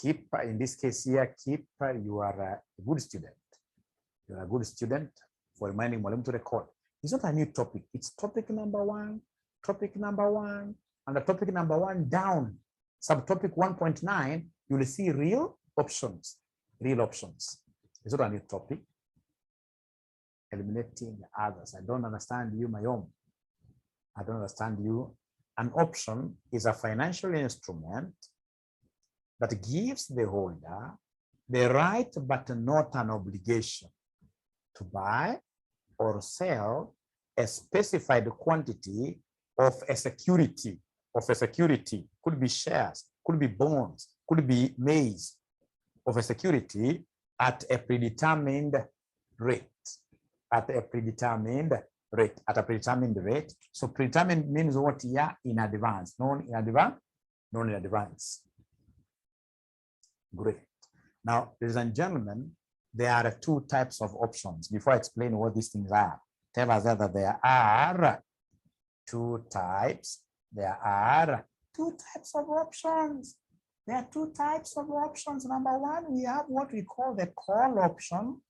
Keep, in this case here, keep, you are a good student. You're a good student for reminding Mwalimu to record. It's not a new topic. It's topic number 1, and the topic number 1 down. Subtopic 1.9, you will see real options. Real options. It's not a new topic. Eliminating others. I don't understand you, Mayom. I don't understand you. An option is a financial instrument that gives the holder the right but not an obligation to buy or sell a specified quantity of a security, could be shares, could be bonds, could be maize of a security at a predetermined rate, So predetermined means what? Yeah, in advance, known in advance. Great. Now, ladies and gentlemen, there are 2 types of options. Before I explain what these things are, tell us that there are 2 types. There are 2 types of options. There are 2 types of options. Number 1, we have what we call the call option.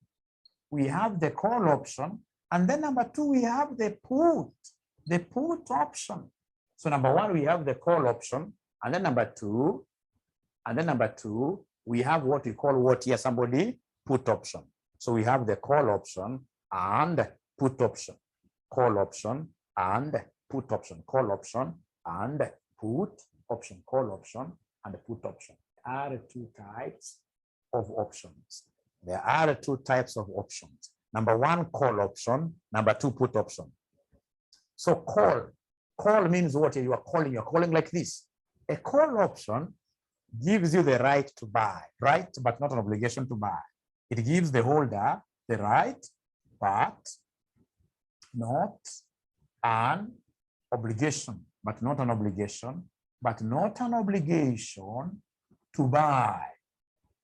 We have the call option. And then number 2, we have the put option. So number 1, we have the call option. And then number 2, we have what we call what here, somebody? Put option. So we have the call option and put option. Call option and put option. Call option and put option. Call option and put option. There are 2 types of options. There are 2 types of options. Number 1, call option. Number 2, put option. So call means what? You're calling like this. A call option gives you the right to buy, right, but not an obligation to buy. It gives the holder the right, but not an obligation, but not an obligation to buy,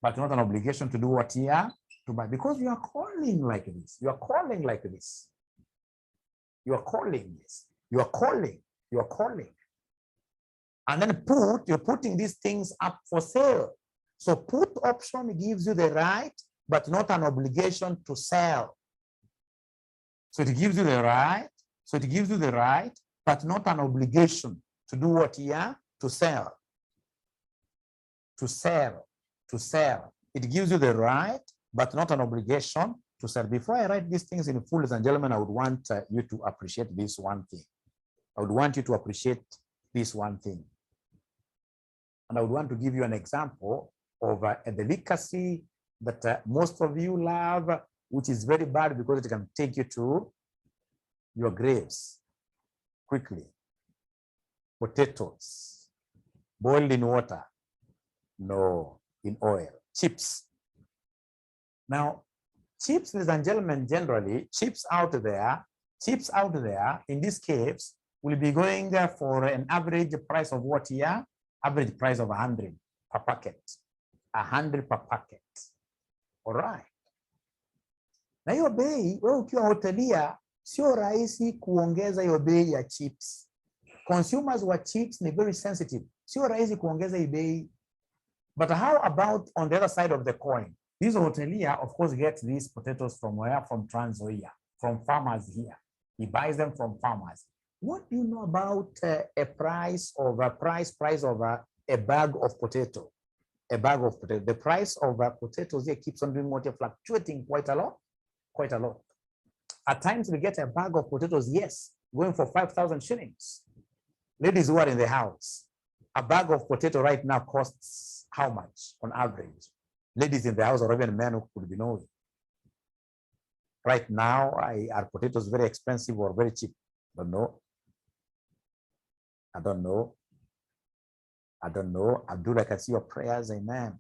but not an obligation to do what here? To buy, because you are calling like this. You are calling like this. You are calling this. You are calling. You are calling. And then you're putting these things up for sale. So put option gives you the right, but not an obligation to sell. So it gives you the right. So it gives you the right, but not an obligation to do what here? To sell. To sell. To sell. It gives you the right, but not an obligation to sell. Before I write these things in full, ladies and gentlemen, I would want you to appreciate this one thing. I would want you to appreciate this one thing. And I would want to give you an example of a delicacy that most of you love, which is very bad because it can take you to your graves quickly. Potatoes, boiled in water, no, in oil. Chips. Now, chips, ladies and gentlemen, generally, chips out there, in this case, will be going for an average price of what here? Average price of 100 per packet. 100 per packet. All right. Na hiyo bei, wewe ukiwa hotelia, sio rahisi kuongeza hiyo bei ya chips. Consumers wa chips ni very sensitive. Sio rahisi kuongeza hii bei. But how about on the other side of the coin? This hotelier, of course, gets these potatoes from where? From Transoia, from farmers here. He buys them from farmers. What do you know about a price of a bag of potato? A bag of potato. The price of potatoes here keeps on doing what? Fluctuating quite a lot. Quite a lot. At times we get a bag of potatoes, yes, going for 5,000 shillings. Ladies who are in the house, a bag of potato right now costs how much on average? Ladies in the house, or even men who could be knowing. Right now, are potatoes very expensive or very cheap? I don't know. I don't know. I don't know. Abdul, I can see your prayers, amen.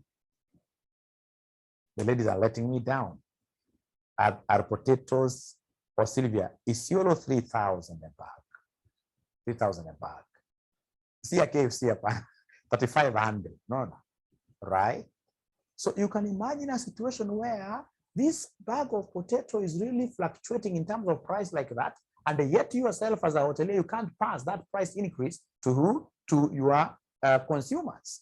The ladies are letting me down. Are potatoes, or Sylvia, is euro 3,000 a bag? 3,000 a bag. See a KFC, 3,500. No. Right? So you can imagine a situation where this bag of potato is really fluctuating in terms of price like that, and yet you yourself as a hotelier, you can't pass that price increase to who? To your consumers.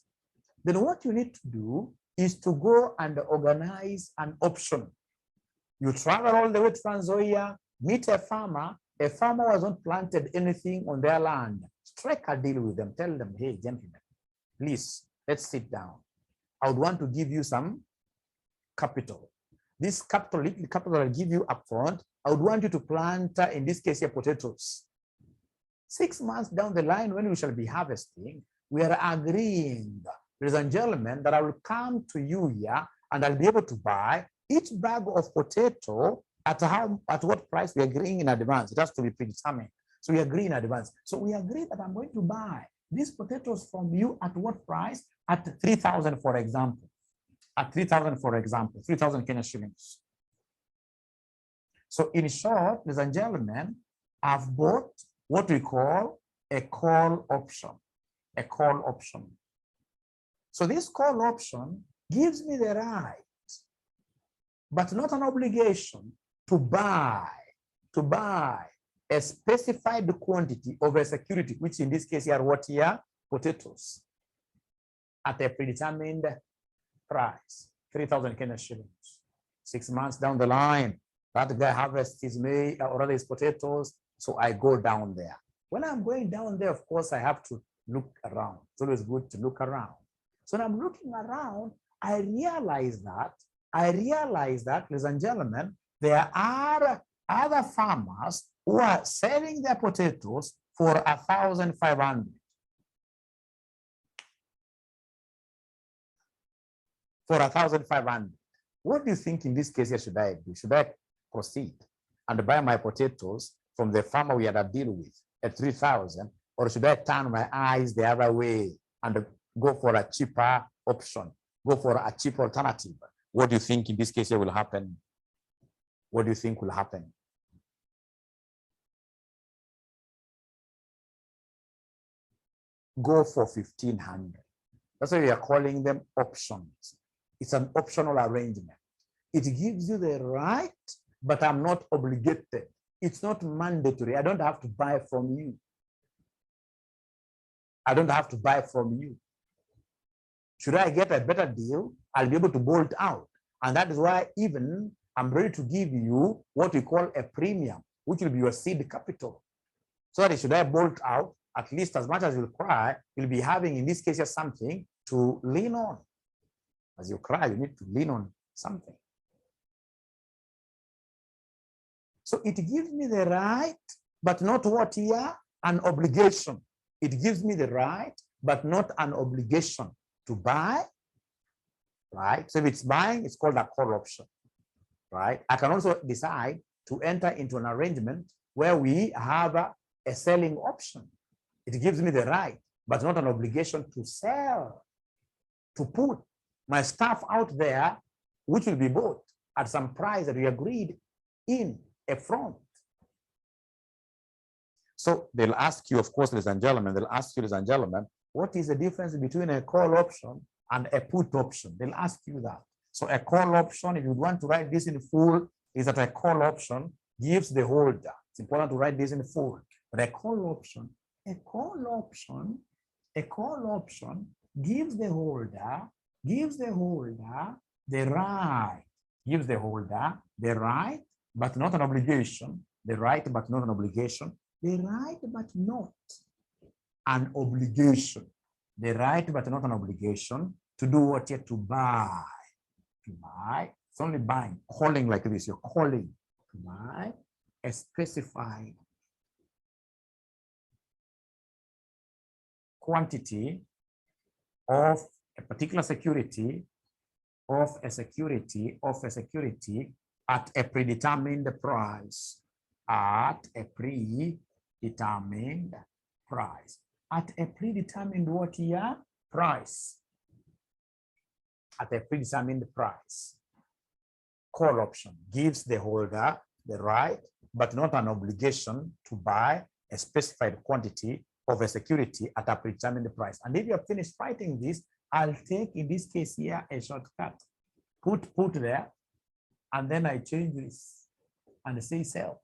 then what you need to do is to go and organize an option. You travel all the way to Trans Nzoia, meet a farmer who hasn't planted anything on their land. Strike a deal with them. Tell them, hey, gentlemen, please, let's sit down. I would want to give you some capital. This capital, little capital I'll give you upfront. I would want you to plant, in this case here, potatoes. 6 months down the line, when we shall be harvesting, we are agreeing, ladies and gentlemen, that I will come to you here and I'll be able to buy each bag of potato at what price we are agreeing in advance. It has to be predetermined. So we agree in advance. So we agree that I'm going to buy these potatoes from you at what price? At 3,000, for example. At 3,000, for example, 3,000 Kenya shillings. So in short, ladies and gentlemen, I've bought what we call a call option. A call option. So this call option gives me the right, but not an obligation, to buy a specified quantity of a security, which in this case here, what here? Potatoes, at a predetermined price, 3,000 Kenya shillings. 6 months down the line, that guy harvests his his potatoes, so I go down there. When I'm going down there, of course, I have to look around. It's always good to look around. So when I'm looking around, I realize that, ladies and gentlemen, there are other farmers who are selling their potatoes for 1,500. For 1,500. What do you think in this case here should I do? Should I proceed and buy my potatoes from the farmer we had a deal with at 3,000, or should I turn my eyes the other way and go for a cheaper option, go for a cheaper alternative? What do you think in this case here will happen? What do you think will happen? Go for 1,500. That's why we are calling them options. It's an optional arrangement. It gives you the right, but I'm not obligated. It's not mandatory. I don't have to buy from you. I don't have to buy from you. Should I get a better deal, I'll be able to bolt out. And that is why even I'm ready to give you what we call a premium, which will be your seed capital. So that should I bolt out, at least as much as you cry, you'll be having, in this case, something to lean on. As you cry, you need to lean on something. So it gives me the right, but not what here? An obligation. It gives me the right, but not an obligation to buy, right? So if it's buying, it's called a call option, right? I can also decide to enter into an arrangement where we have a selling option. It gives me the right, but not an obligation to sell, to put my stuff out there, which will be bought at some price that we agreed in a front. So they'll ask you, of course, ladies and gentlemen, what is the difference between a call option and a put option? They'll ask you that. So a call option, if you want to write this in full, is that a call option gives the holder. It's important to write this in full. But a call option gives the holder the right, but not an obligation, the right but not an obligation, the right but not an obligation, the right but not an obligation to do what? Yet to buy. To buy, it's only buying, calling like this, you're calling to buy a specified quantity of a particular security, at a predetermined price, at a predetermined what here? Price. At a predetermined price. Call option gives the holder the right, but not an obligation to buy a specified quantity of a security at a predetermined price. And if you have finished writing this, I'll take, in this case here, a shortcut. Put there, and then I change this and say sell.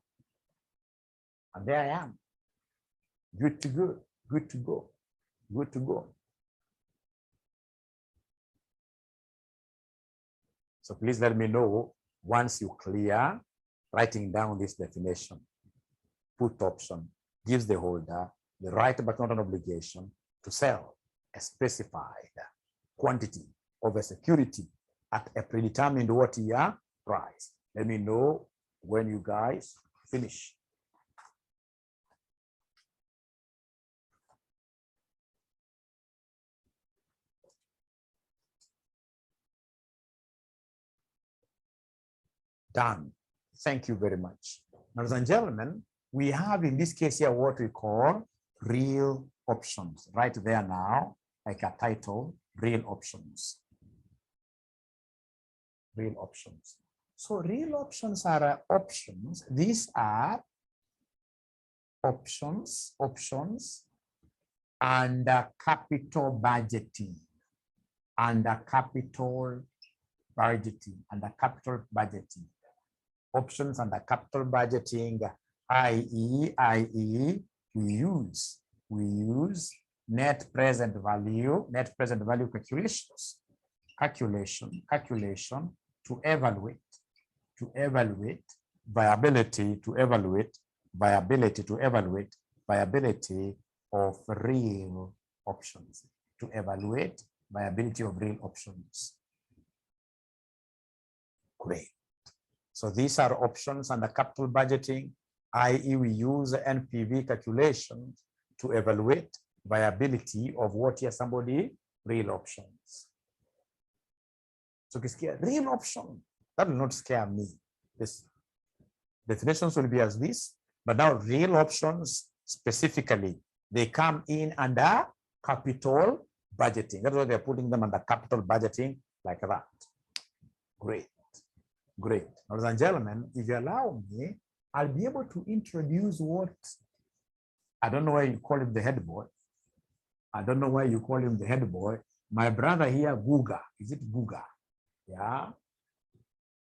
And there I am. Good to go, good to go, good to go. So please let me know once you clear writing down this definition. Put option gives the holder the right but not an obligation to sell a specified quantity of a security at a predetermined what year price. Let me know when you guys finish. Done. Thank you very much. Ladies and gentlemen, we have in this case here what we call real options. Right there now, like a title, real options. Real options. So real options are options. These are options under capital budgeting. Under capital budgeting. Options under capital budgeting, i.e. we use net present value calculation to evaluate viability of real options, to evaluate viability of real options. Great. So these are options under capital budgeting, i.e. we use NPV calculations to evaluate viability of what here somebody real options. So real option, that will not scare me. This definitions will be as this, but now real options specifically, they come in under capital budgeting. That's why they're putting them under capital budgeting like that. Great. Great. Ladies and gentlemen, if you allow me, I'll be able to introduce what, I don't know why you call him the head boy. I don't know why you call him the head boy. My brother here, Guga. Is it Guga? Yeah.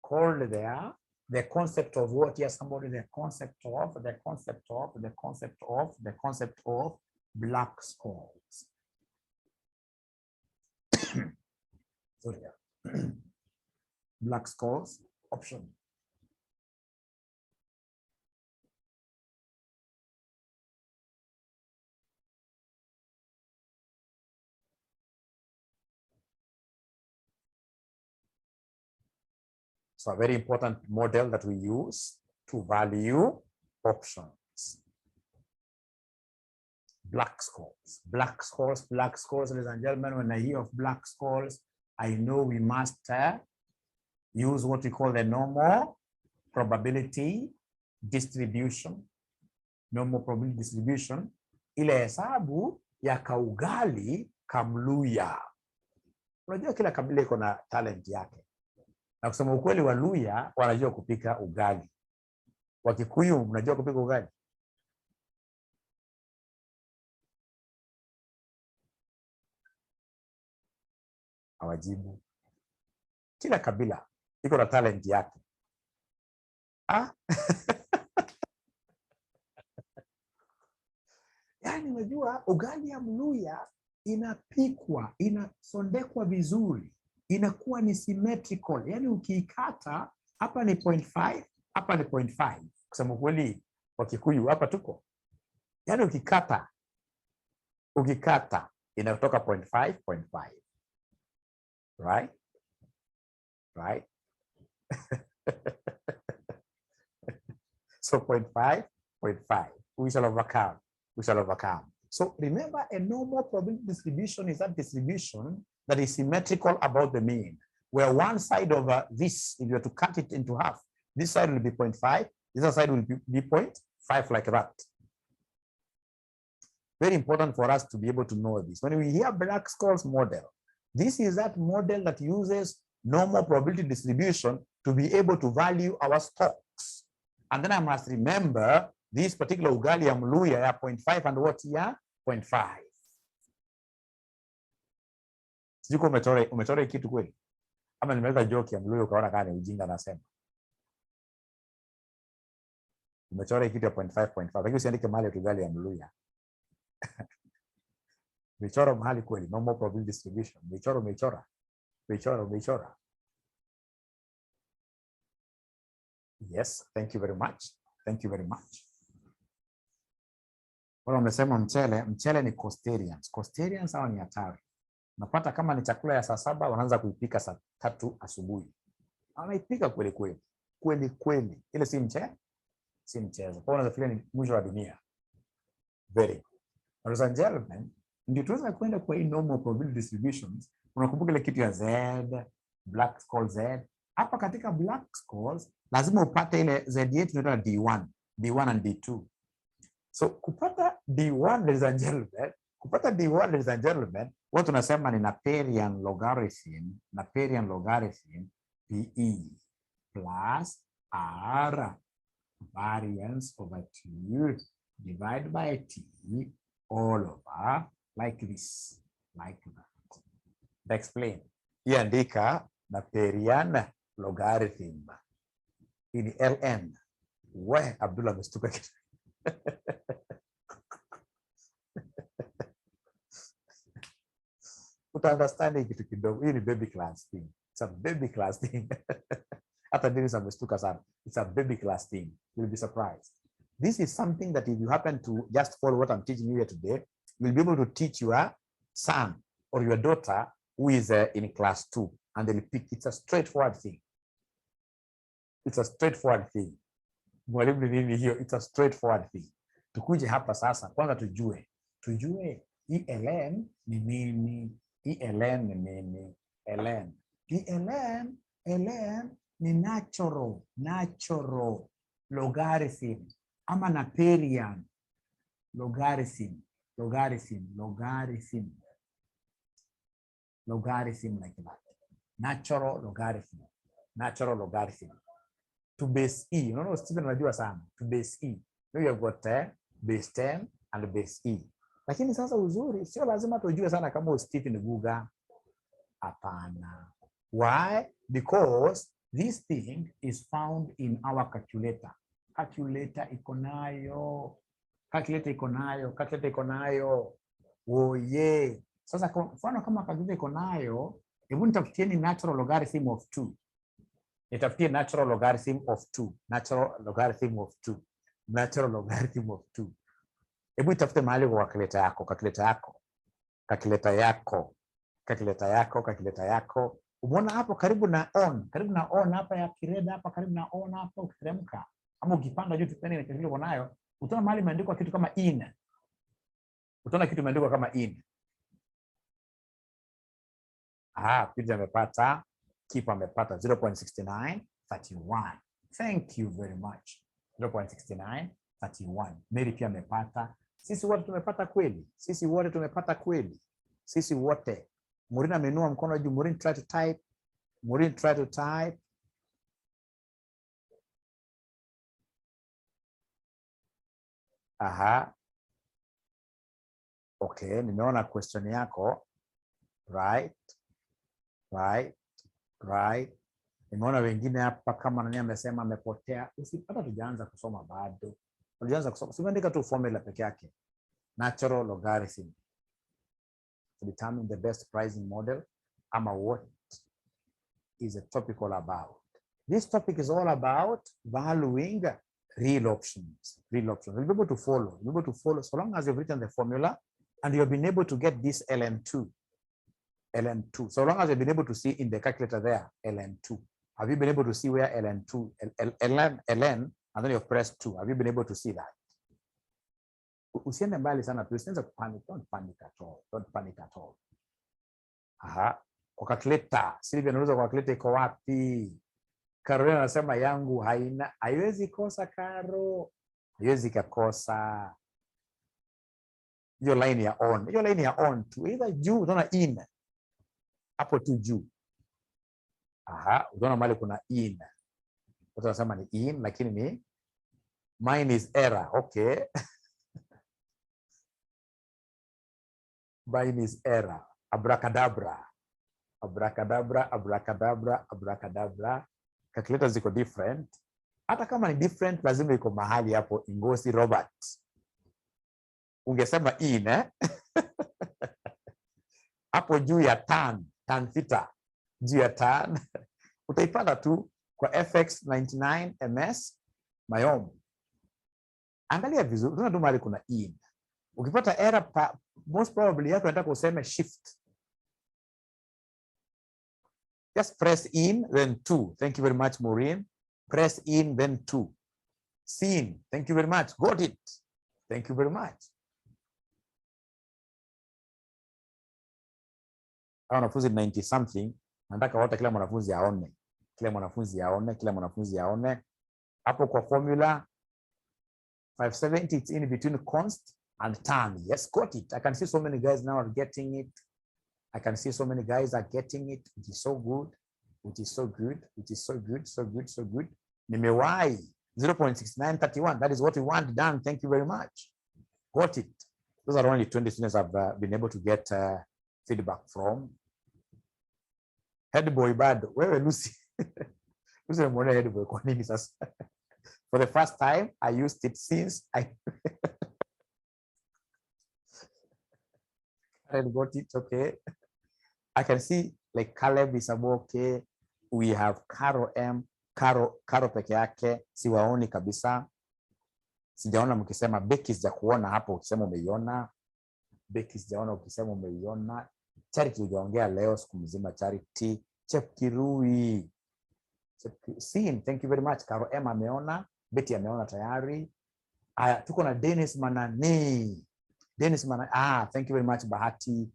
Called there the concept of what? Yes, somebody, the concept of Black-Scholes. Sorry. Black-Scholes option. So a very important model that we use to value options. Black-Scholes, ladies and gentlemen, when I hear of Black-Scholes, I know we must use what we call the normal probability distribution. Normal probability distribution, ile hesabu ya kaugali kamluya. Unajua kila kabila iko na talent yake. Na kusema ukweli, Waluya wanajua kupika ugali. Wakikuyu mnajua kupika ugali? Hawajibu. Kila kabila iko na talent yake. Yaani unajua ugali ya Mluya inapikwa, inasondekwa vizuri, inakuwa ni symmetrical. Yaani ukiikata hapa ni 0.5, hapa ni 0.5. Kusema kweli kwa Kikuyu hapa tuko. Yaani ukikata inatoka 0.5. Right? Right? So 0.5. We shall overcome. So remember, a normal probability distribution is that distribution that is symmetrical about the mean, where one side of this, if you were to cut it into half, this side will be 0.5, this other side will be 0.5, like that. Very important for us to be able to know this. When we hear Black-Scholes model, this is that model that uses normal probability distribution to be able to value our stocks. And then I must remember this particular ugali ya Mluya ya 0.5 and what ya 0.5. Sijui umechora kitu kweli? Ama nimeweka joke ya Mluya ukaona kama ni ujinga nasema. Umechora kitu ya 0.5. Lakini usiandike mahali ugali ya Mluya. Umechora mahali kweli, normal probability distribution. Umechora. Yes, thank you very much. Thank you very much. Wala wamesema mchele ni costarians. Costarians hawa ni hatari. Unapata kama ni chakula ya saa 7 wanaanza kuipika saa 3 asubuhi. Wanaipika kweli kweli. Kweli kweli. Ile si mchezo. Si mchezo. Kwa hiyo unafikiria ni mwisho wa dunia. Very good. Ladies and gentlemen, ndio tuweza kwenda kwa hii normal probability distributions. Unakumbuka ile kitu ya Z, Black-Scholes Z. Hapa katika Black-Scholes lazima upate ile Z yetu inaitwa D1, D1 and D2. So kupata D1, ladies and gentlemen, watu tunasema ni Naperian logarithm PE plus R variance over 2 divided by T all over like this, like that. Explain. Iandika Naperian logarithm. Ini LN. We Abdullah amestuka kitu. Understanding kitu kidogo. Hii ni baby class thing. It's a baby class thing. Hata Dennis amestuka sana. It's a baby class thing. You'll be surprised. This is something that if you happen to just follow what I'm teaching you here today, you'll be able to teach your son or your daughter who is in class 2, and they'll pick. It's a straightforward thing. It's a straightforward thing. Mwalimu ni nini hiyo? It's a straightforward thing. Tukuje hapa sasa, kwanza tujue hii ln ni nini? Hii ln ni nini? ln ni natural logarithm ama Naperian logarithm like that. Natural logarithm to base e. You know, Stephen anajua sana to base e. So you have got base 10 and base e. Lakini sasa uzuri sio lazima tujue sana kama Stephen Guga. Hapana. Why? Because this thing is found in our calculator. Calculator iko nayo. Oh yeah. Sasa kwa mfano kama calculator iko nayo, hebu nitafutieni natural logarithm of 2. Nitafutie natural logarithm of 2. Hebu nitafute mahali kwa calculator yako. Umeona hapo karibu na on hapa ya kireda hapa, karibu na on hapa, ukiteremka ama ukipanda juu tupeni ile kitu nayo, utaona mahali imeandikwa kitu kama in. Kitu amepata, Kipa amepata 0.6931. Thank you very much. 0.6931. Mary pia amepata. Sisi wote tumepata kweli. Sisi wote. Maureen amenua mkono juu. Maureen try to type. Okay, nimeona question yako. Right. Nimeona wengine hapa kama nani amesema amepotea. Usipata tujaanza kusoma bado. Tujaanza kusoma. Usiandika tu formula peke yake. Natural logarithm to determine the best pricing model. What is the topic all about? This topic is all about valuing real options. You'll be able to follow. So long as you've written the formula and you've been able to get this LN2. So long as you've been able to see in the calculator there, LN2. Have you been able to see where LN2, LN, and then you've pressed 2? Have you been able to see that? Usiende mbali sana, tusianze kupanic. Don't panic at all. Kwa calculator, Sylvia anauliza kwa calculator iko wapi? Carolina anasema yangu haiwezi kosa Karo. Haiwezi kakosa. Hiyo line ya on tu. Either juu utaona in. Hapo tu juu. Utaona mahali kuna in. Watu wanasema ni in, lakini ni mine is error. Okay. Mine is error. Abracadabra. Calculators ziko different. Hata kama ni different, lazima iko mahali hapo. Ingosi Robert. Ungesema in, hapo juu ya tan theta. Juu ya tan. Utaipata tu kwa fx 99 ms myom. Angalia vizuri, tuna mahali kuna in. Ukipata error most probably yako nataka useme shift. Just press in then 2. Thank you very much, Maureen. Press in then 2. Seen. Thank you very much. Got it. Thank you very much. Wanafunzi 90 something, nataka wote kila mwanafunzi aone. Kila mwanafunzi aone, kila mwanafunzi aone. Hapo kwa formula 570, it's in between const and term. Yes, got it. I can see so many guys now are getting it. I can see so many guys are getting it, which is so good, which is so good, which is so good, so good, so good. Nimewai 0.6931. That is what we want done. Thank you very much. Got it. Those are only 20 students I've been able to get feedback from. Head boy bad. Where Lucy? Lucy head boy. For the first time, I used it since I got it. Okay. I can see like Caleb is okay. We have Caro M. Caro peke yake. Siwaoni kabisa. Sijaona mkisema Becky sijakuona hapo ukisema umeiona. Becky sijaona ukisema umeiona. Charity hujaongea leo siku mzima Charity. Chepkirui. Seen. Thank you very much. Caro M ameona. Betty ameona tayari. Tuko na Dennis Manani. Dennis Manani. Thank you very much Bahati.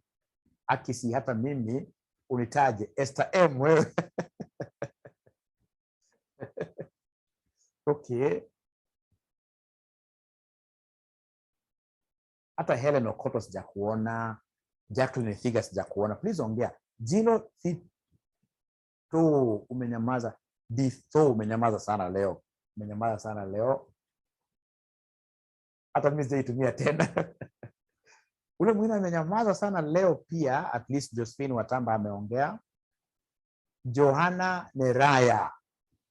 Akisi hata mimi unitaje Esther M wewe. Okay. Hata Helen Okoto sijakuona. Jacqueline Thiga sijakuona. Please ongea. Jino Thito umenyamaza. Ditho umenyamaza sana leo. Umenyamaza sana leo. Hata mimi sijaitumia tena. Ule mwingine amenyamaza sana leo pia. At least Josephine Watamba ameongea. Johanna Neraya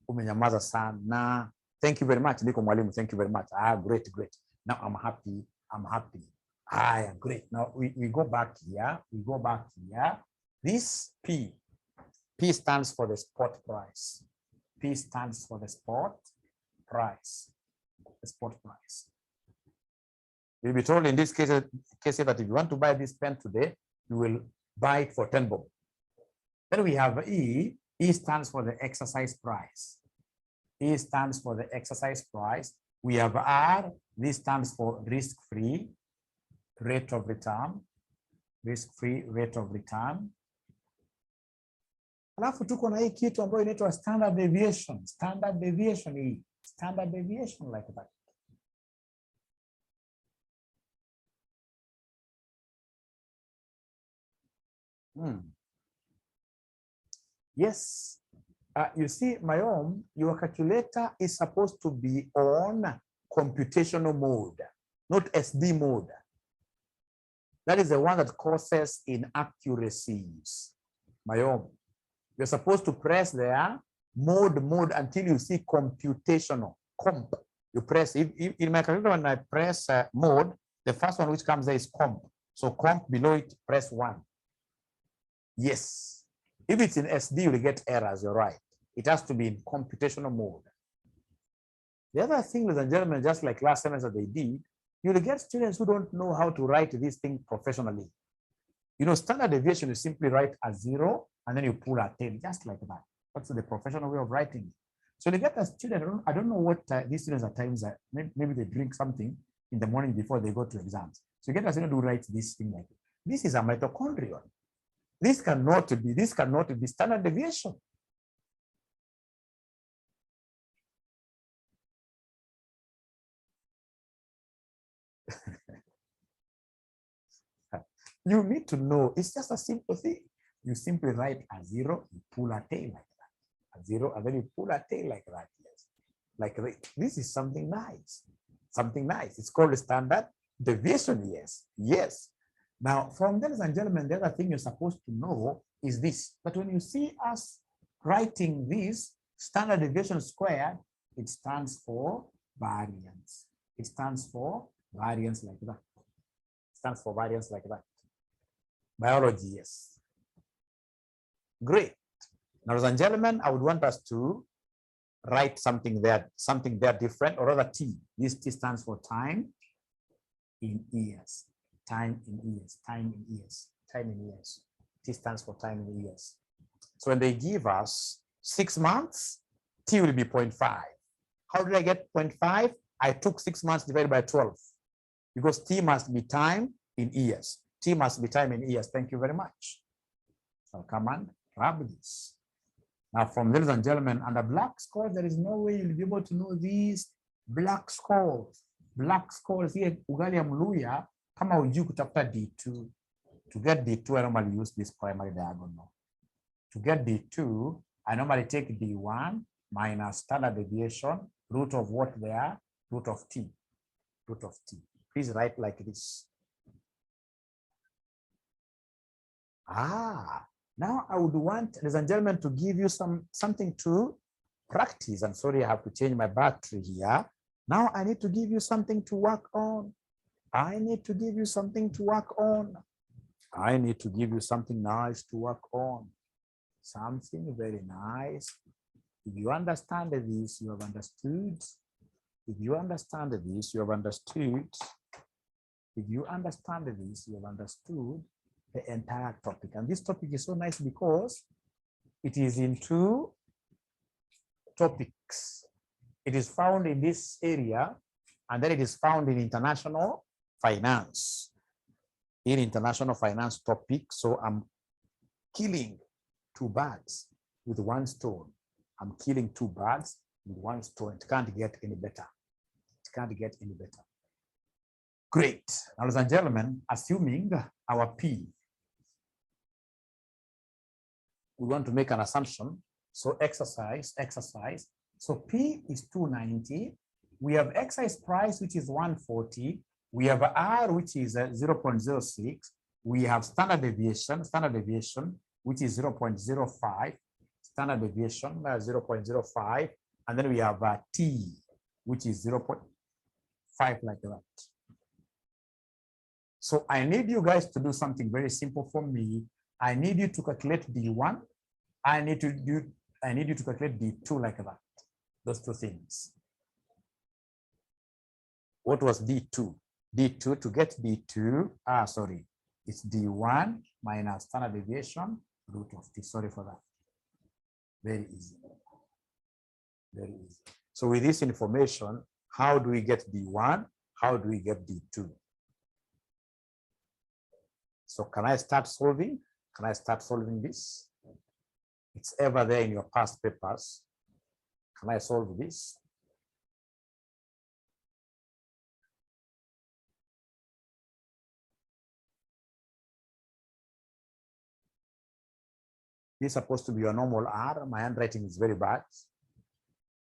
umenyamaza sana. Thank you very much. Niko mwalimu. Thank you very much. Great, great. Now I'm happy. I'm happy. Great. Now we go back here. We go back here. This P stands for the spot price. P stands for the spot price. The spot price. You'll be told in this case that if you want to buy this pen today, you will buy it for 10 bob. Then we have E. E stands for the exercise price. E stands for the exercise price. We have R. This stands for risk-free rate of return. Risk-free rate of return. Alafu tuko na hii kitu ambayo inaitwa standard deviation. Standard deviation hii. Standard deviation like that. Yes. You see, Mayom, your calculator is supposed to be on computational mode, not SD mode. That is the one that causes inaccuracies. Mayom, you're supposed to press there, mode until you see computational, comp. You press, in my calculator, when I press mode, the first one which comes there is comp. So comp below it, press 1. Yes. If it's in SD, you will get errors, you're right. It has to be in computational mode. The other thing, ladies and gentlemen, just like last semester they did, you will get students who don't know how to write this thing professionally. You know, standard deviation, you simply write a 0 and then you pull a 10, just like that. That's the professional way of writing. So you get a student, I don't know what these students at times, maybe they drink something in the morning before they go to exams. So you get a student who writes this thing like, this is a mitochondrion. This cannot be standard deviation. You need to know, it's just a simple thing. You simply write a 0, you pull a tail like that. A 0, and then you pull a tail like that. Yes. Like this is something nice. Something nice. It's called a standard deviation. Yes. Yes. Now, from ladies and gentlemen, the other thing you're supposed to know is this. But when you see us writing this standard deviation squared, it stands for variance. It stands for variance like that. It stands for variance like that. Biology, yes. Great. Now, ladies and gentlemen, I would want us to write something there different, or rather T. This T stands for time in years. Time in years, time in years, time in years. T stands for time in years. So when they give us 6 months, T will be 0.5. How did I get 0.5? I took 6 months divided by 12, because T must be time in years. T must be time in years. Thank you very much. So I'll come and grab this. Now, from ladies and gentlemen, under Black-Scholes, there is no way you'll be able to know these Black-Scholes. Black-Scholes here, ugali ya mluya, kama ujui kutafuta D2. To get D2, I normally use this primary diagonal. To get D2, I normally take D1 minus standard deviation, root of what there? Root of T. Root of T. Please write like this. Now I would want, ladies and gentlemen, to give you something to practice. I'm sorry, I have to change my battery here. Now I need to give you something to work on. I need to give you something to work on. I need to give you something nice to work on. Something very nice. If you understand this, you have understood. If you understand this, you have understood. If you understand this, you have understood the entire topic. And this topic is so nice because it is in 2 topics. It is found in this area, and then it is found in international finance. In international finance topic, so I'm killing 2 birds with 1 stone. I'm killing 2 birds with 1 stone. It can't get any better. It can't get any better. Great. Now, ladies and gentlemen, assuming our P, we want to make an assumption. So exercise. So P is 290. We have exercise price, which is 140. We have R, which is 0.06. We have standard deviation, which is 0.05. Standard deviation, 0.05. And then we have T, which is 0.5, like that. So I need you guys to do something very simple for me. I need you to calculate D1. I need you to calculate D2 like that. Those 2 things. What was D2? D2, to get D2, it's D1 minus standard deviation, root of T. Sorry for that. Very easy. Very easy. So with this information, how do we get D1? How do we get D2? So can I start solving? Can I start solving this? It's ever there in your past papers. Can I solve this? This is supposed to be your normal R. My handwriting is very bad.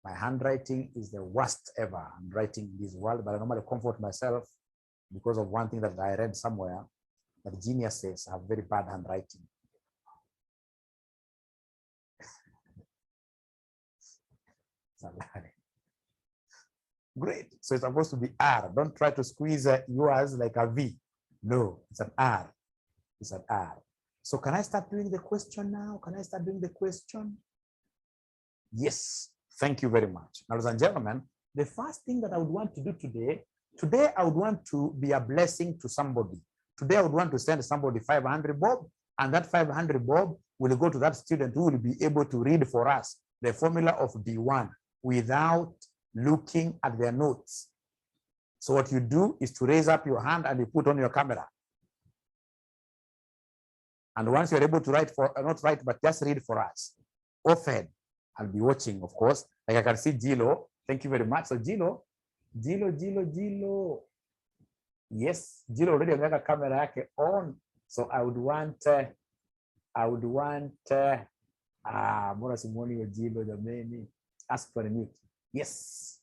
My handwriting is the worst ever handwriting in this world, but I normally comfort myself because of one thing that I read somewhere, that geniuses have very bad handwriting. Great. So it's supposed to be R. Don't try to squeeze yours like a V. No, it's an R. It's an R. So can I start doing the question now? Can I start doing the question? Yes. Thank you very much. Now, ladies and gentlemen, the first thing that I would want to do today I would want to be a blessing to somebody. Today I would want to send somebody 500 bob, and that 500 bob will go to that student who will be able to read for us the formula of D1 without looking at their notes. So what you do is to raise up your hand and you put on your camera. And once you're able to write not write, but just read for us. Often, I'll be watching, of course. Like I can see Gilo. Thank you very much. So Gilo. Yes, Gilo already got a camera on. So I would want Mora Simoni or Gilo, the many. Ask for a mute. Yes.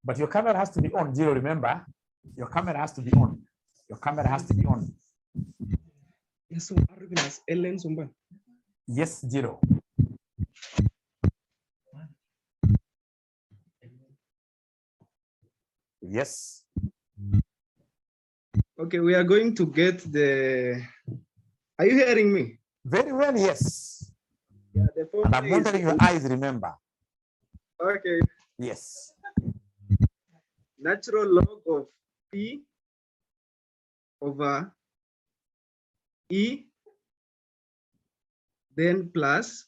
But your camera has to be on, Gilo, remember? Your camera has to be on. Your camera has to be on. Yes, so Ellen Zumba. Yes, Giro. Yes. Okay, we are going to get the. Are you hearing me? Very well, yes. Yeah, the And formula I'm monitoring your eyes, remember. okay. Yes. Natural log of P over E, then plus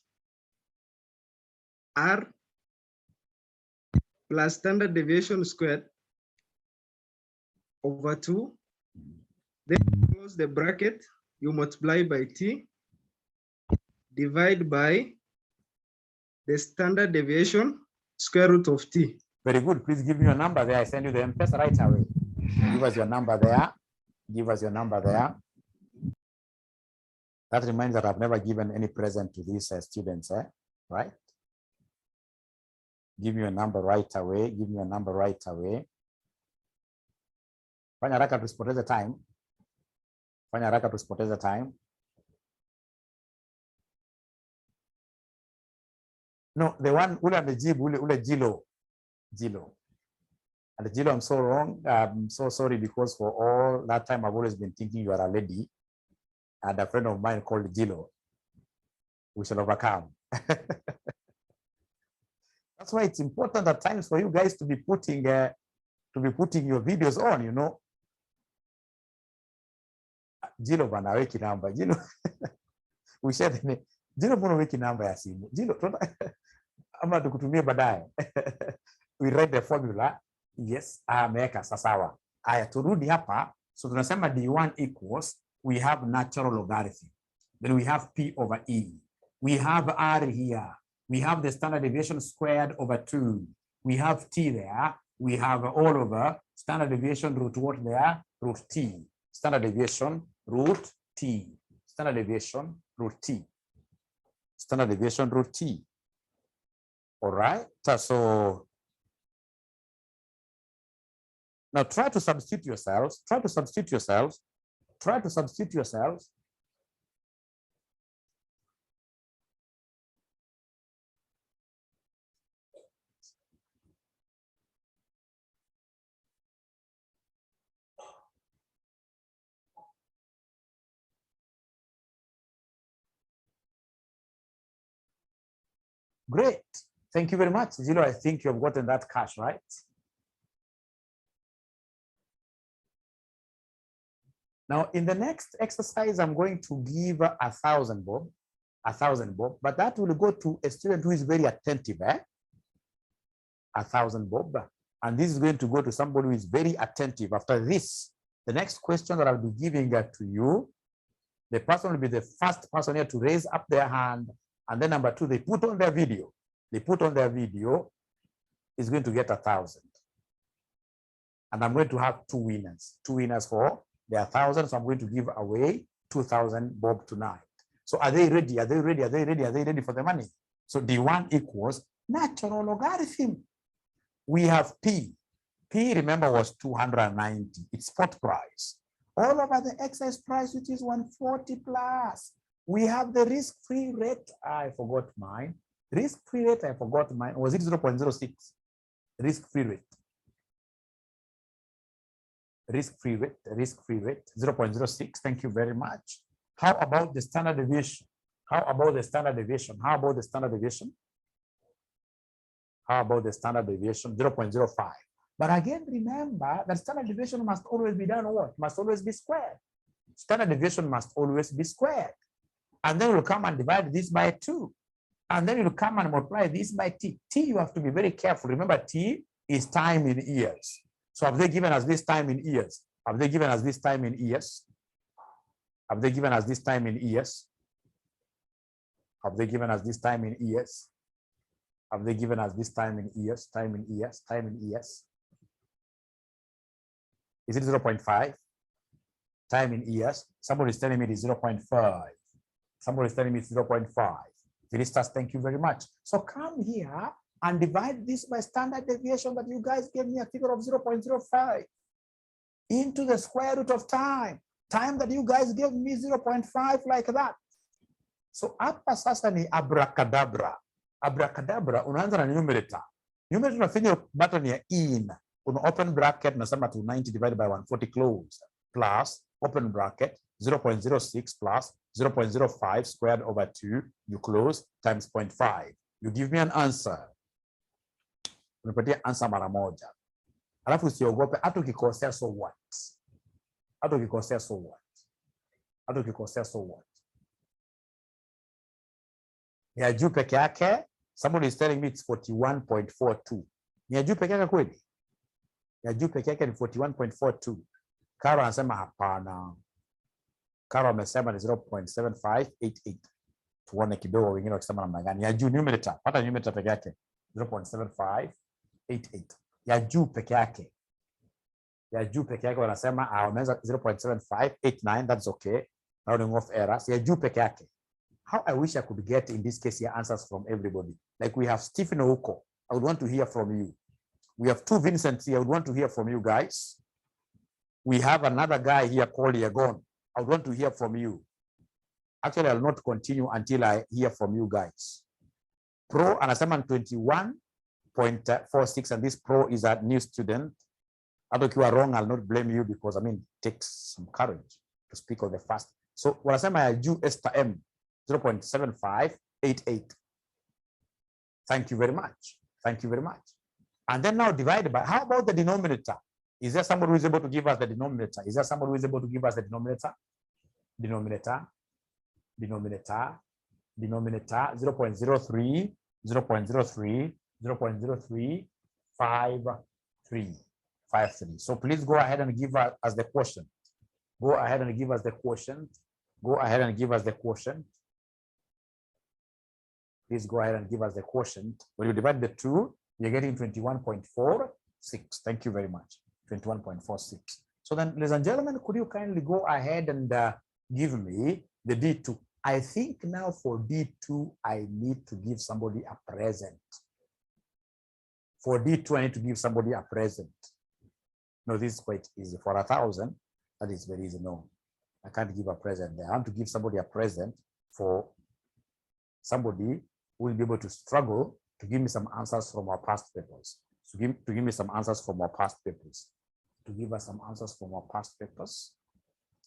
R plus standard deviation squared over 2. Then close the bracket, you multiply by T, divide by the standard deviation square root of T. Very good. Please give me your number there. I send you the M-Pesa right away. Give us your number there. Give us your number there. That reminds that I've never given any present to these students, right? Give me your number right away. Give me your number right away. Fanya haraka tusipoteze time. Fanya haraka tusipoteze time. No, the one ule amejibu ule Jilo. And Jilo, I'm so wrong. I'm so sorry because for all that time I've always been thinking you are a lady. And a friend of mine called Jilo. We shall overcome. That's why it's important at times for you guys to be putting your videos on, you know. Jilo bana weki namba. Jilo. We shared the Jilo bana weki namba ya simu. Jilo ama tukutumie baadaye. We read the formula. Yes, ameweka sasawa. Aya, turudi hapa. So tunasema D1 equals, we have natural logarithm. Then we have P over E. We have R here. We have the standard deviation squared over 2. We have T there. We have all over standard deviation root what there? Root T. Standard deviation root T. Standard deviation root T. Standard deviation root T. All right. So now try to substitute yourselves. Try to substitute yourselves. Try to substitute yourselves. Great. Thank you very much, Zilo. I think you have gotten that cash, right? Now, in the next exercise, I'm going to give 1,000 bob, 1,000 bob, but that will go to a student who is very attentive, 1,000 bob. And this is going to go to somebody who is very attentive. After this, the next question that I'll be giving to you, the person will be the first person here to raise up their hand. And then number 2, they put on their video. They put on their video is going to get 1,000. And I'm going to have 2 winners. 2 winners for their 1,000. So I'm going to give away 2,000 bob tonight. So are they ready? Are they ready? Are they ready? Are they ready for the money? So D1 equals natural logarithm. We have P. P, remember, was 290. It's spot price. All over the excess price, which is 140 plus. We have the risk-free rate. I forgot mine. Risk-free rate, I forgot mine. Was it 0.06? Risk-free rate. Risk-free rate, 0.06. Thank you very much. How about the standard deviation? How about the standard deviation? How about the standard deviation? How about the standard deviation? 0.05. But again, remember that standard deviation must always be done what? Must always be squared. Standard deviation must always be squared. And then we'll come and divide this by 2. And then you'll come and multiply this by T. T, you have to be very careful. Remember, T is time in years. So have they given us this time in years? Have they given us this time in years? Have they given us this time in years? Have they given us this time in years? Have they given us this time in years? Time in years? Time in years? Is it 0.5? Time in years? Somebody is telling me it is 0.5. Somebody is telling me it's 0.5. Philistas, thank you very much. So come here and divide this by standard deviation that you guys gave me a figure of 0.05 into the square root of time. Time that you guys gave me 0.5 like that. So hapa sasa ni abracadabra. Abracadabra, unaanza na numerator. Numerator unafinya button ya in. Una open bracket, nasema 290 divided by 140 closed. Plus, open bracket, 0.06 plus 0.05 squared over 2, you close, times 0.5. You give me an answer. Unipatia answer mara moja. Alafu usiogope, hata ukikosea so what? Hata ukikosea so what? Hata ukikosea so what? Ya juu peke yake, somebody is telling me it's 41.42. Ni ya juu peke yake kweli? Ya juu peke yake ni 41.42. Karo anasema hapana. Karo amesema ni 0.7588. Tuone kidogo wengine wakisema namna gani. Ya juu numerator, pata numerator peke yake 0.7588. Ya juu peke yake. Ya juu peke yake wanasema wameweza 0.7589, that's okay. Rounding off errors. Ya juu peke yake. How I wish I could get in this case here answers from everybody. Like we have Stephen Ouko. I would want to hear from you. We have two Vincents here. I would want to hear from you guys. We have another guy here called Yagon. I would want to hear from you. Actually, I'll not continue until I hear from you guys. Pro anasema 21.46, and this pro is a new student. If you are wrong, I'll not blame you because I mean, it takes some courage to speak of the first. So wanasema ya juu Esther M 0.7588. Thank you very much. Thank you very much. And then now divided by, how about the denominator? Is there somebody who is able to give us the denominator? Is there somebody who is able to give us the denominator? Denominator, 0.03, 0.03, 0.03, 53. So please go ahead and give us the quotient. Go ahead and give us the quotient. Go ahead and give us the quotient. Please go ahead and give us the quotient. When you divide the two, you're getting 21.46. Thank you very much. 21.46. So then, ladies and gentlemen, could you kindly go ahead and give me the D2? I think now for D2, I need to give somebody a present. For D2, I need to give somebody a present. No, this is quite easy. For 1,000, that is very easy. No, I can't give a present there. I want to give somebody a present for somebody who will be able to struggle to give me some answers from our past papers. To give me some answers from our past papers. To give us some answers from our past papers.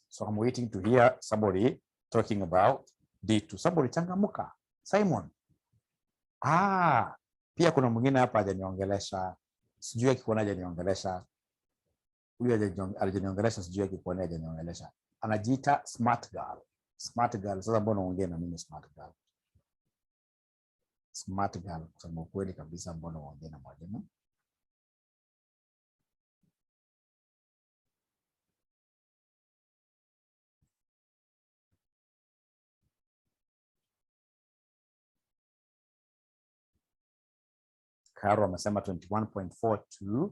So I'm waiting to hear somebody talking about D2. Somebody changamuka. Simon. Pia kuna mwingine hapa hajaniongelesha. Sijui akikuona hajaniongelesha. Huyu hajaniongelesha, sijui akikuona hajaniongelesha. Anajiita smart girl. Smart girl. Sasa mbona uongee na mimi smart girl? Smart girl. Kusema kweli kabisa, mbona uongee na mwalimu? Karo amesema 21.42.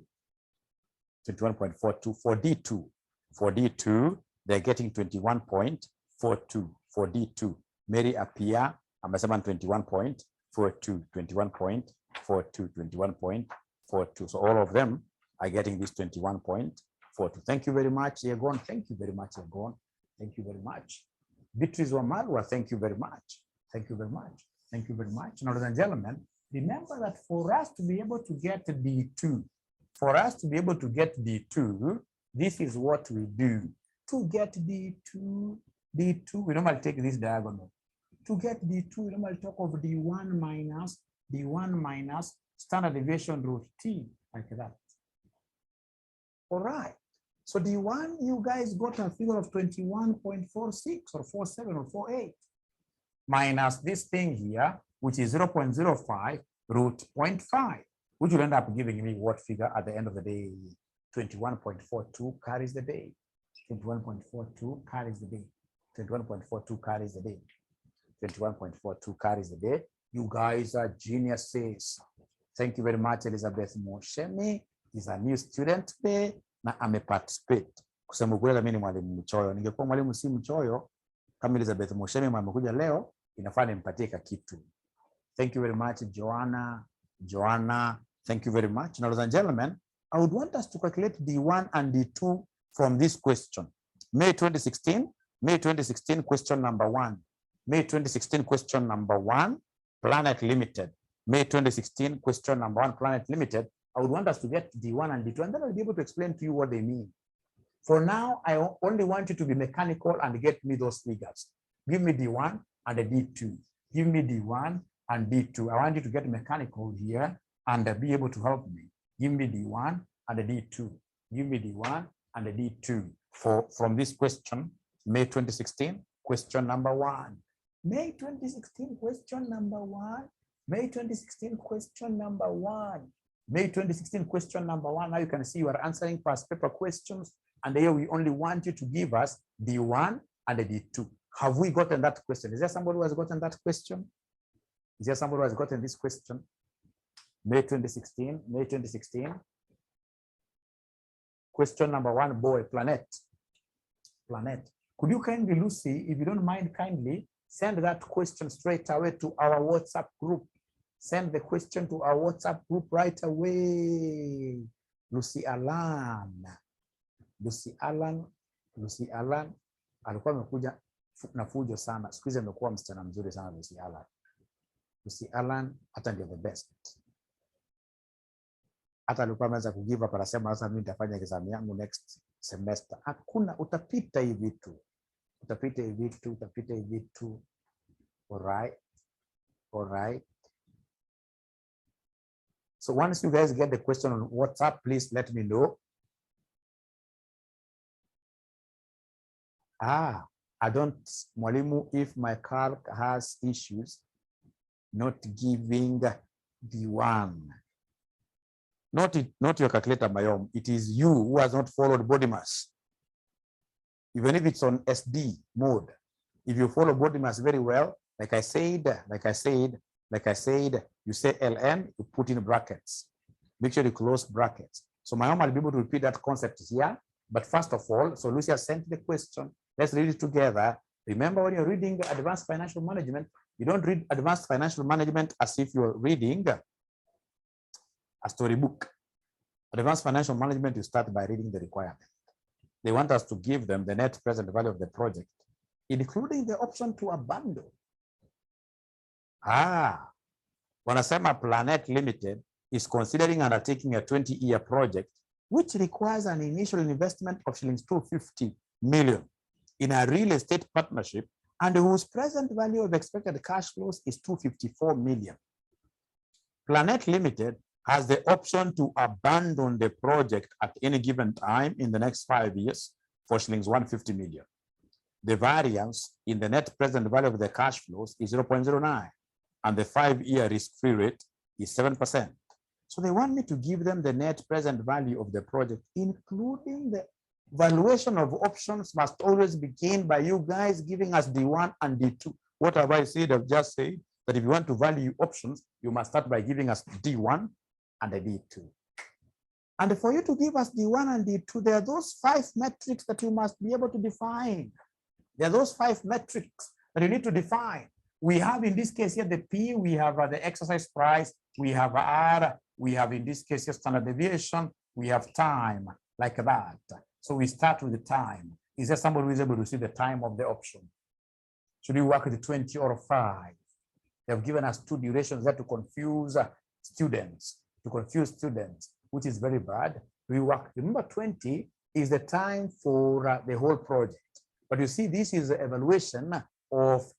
21.42 for D2. For D2, they're getting 21.42 for D2. Mary Apia amesema 21.42. 21.42. 21.42. So all of them are getting this 21.42. Thank you very much, Yegon. Thank you very much, Yegon. Thank you very much. Beatrice Wamalwa, thank you very much. Thank you very much. Thank you very much. Now, ladies and gentlemen, remember that for us to be able to get D2, this is what we do. To get D2, we normally take this diagonal. To get D2, we normally talk of D1 minus standard deviation root T, like that. All right. So D1, you guys got a figure of 21.46 or 47 or 48 minus this thing here, which is 0.05 root 0.5, which will end up giving me what figure at the end of the day? 21.42 carries the day. 21.42 carries the day. 21.42 carries the day. 21.42 carries the day. You guys are geniuses. Thank you very much. Elizabeth Moshemi is a new student today na ameparticipate. Kusema kweli mimi ni mwalimu mchoyo. Ningekuwa mwalimu si mchoyo kama Elizabeth Moshemi amekuja leo, inafaa nimpatie kitu. Thank you very much, Joanna. Thank you very much. Now, ladies and gentlemen, I would want us to calculate D1 and D2 from this question. May 2016 question number 1. May 2016 question number 1, Planet Limited. May 2016 question number 1, Planet Limited. I would want us to get D1 and D2, and then I'll be able to explain to you what they mean. For now, I only want you to be mechanical and get me those figures. Give me D1 and a D2. Give me D1 and D2. I want you to get mechanical here and be able to help me. Give me D1 and a D2. Give me D1 and a D2 from this question, May 2016, question number 1. May 2016, question number 1. May 2016, question number 1. May 2016, question number 1. Now you can see you are answering past paper questions, and here we only want you to give us D1 and a D2. Have we gotten that question? Is there somebody who has gotten that question? Is there somebody who has gotten this question? May 2016, May 2016. Question number 1, boy, planet. Planet. Could you kindly, Lucy, if you don't mind, kindly send that question straight away to our WhatsApp group. Send the question to our WhatsApp group right away. Lucy Alan. Lucy Alan alikuwa amekuja na fujo sana. Siku hizi amekuwa msichana mzuri sana Lucy Alan. Lucy Alan hata ndio the best. Hata alikuwa ameanza kugive up, anasema sasa mimi nitafanya exam yangu next semester. Hakuna, utapita hivi tu. Utapita hivi tu, utapita hivi tu. All right. All right. So once you guys get the question on WhatsApp, please let me know. I don't, Mwalimu, if my calc has issues, not giving D1. Not your calculator, Mayom. It is you who has not followed body mass. Even if it's on SD mode, if you follow body mass very well, like I said, you say LN, you put in brackets. Make sure you close brackets. So Mayom will be able to repeat that concept here. But first of all, so Lucia sent the question. Let's read it together. Remember, when you're reading advanced financial management, you don't read advanced financial management as if you're reading a storybook. Advanced financial management, you start by reading the requirement. They want us to give them the net present value of the project, including the option to abandon. Wanasema Planet Limited is considering undertaking a 20-year project, which requires an initial investment of shillings 250 million in a real estate partnership, and whose present value of expected cash flows is 254 million. Planet Limited has the option to abandon the project at any given time in the next 5 years for shillings 150 million. The variance in the net present value of the cash flows is 0.09, and the 5-year risk-free rate is 7%. So they want me to give them the net present value of the project, including the valuation of options must always begin by you guys giving us D1 and D2. What have I said? I've just said that if you want to value options, you must start by giving us D1 and a D2. And for you to give us D1 and D2, there are those 5 metrics that you must be able to define. There are those 5 metrics that you need to define. We have in this case here the P, we have the exercise price, we have R, we have in this case here standard deviation, we have time, like that. So we start with the time. Is there somebody who is able to see the time of the option? Should we work with 20 or 5? They have given us 2 durations there to confuse students, which is very bad. We work, remember 20 is the time for the whole project. But you see, this is the evaluation of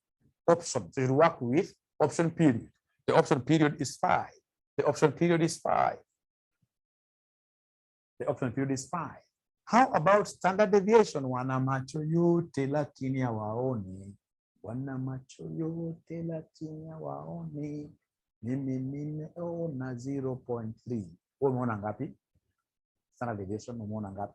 options. So you work with option period. The option period is 5. The option period is 5. The option period is 5. How about standard deviation? Wana macho yote lakini hawaoni. Wana macho yote lakini hawaoni. Mimi nimeona 0.3. Wewe umeona ngapi? Standard deviation umeona ngapi?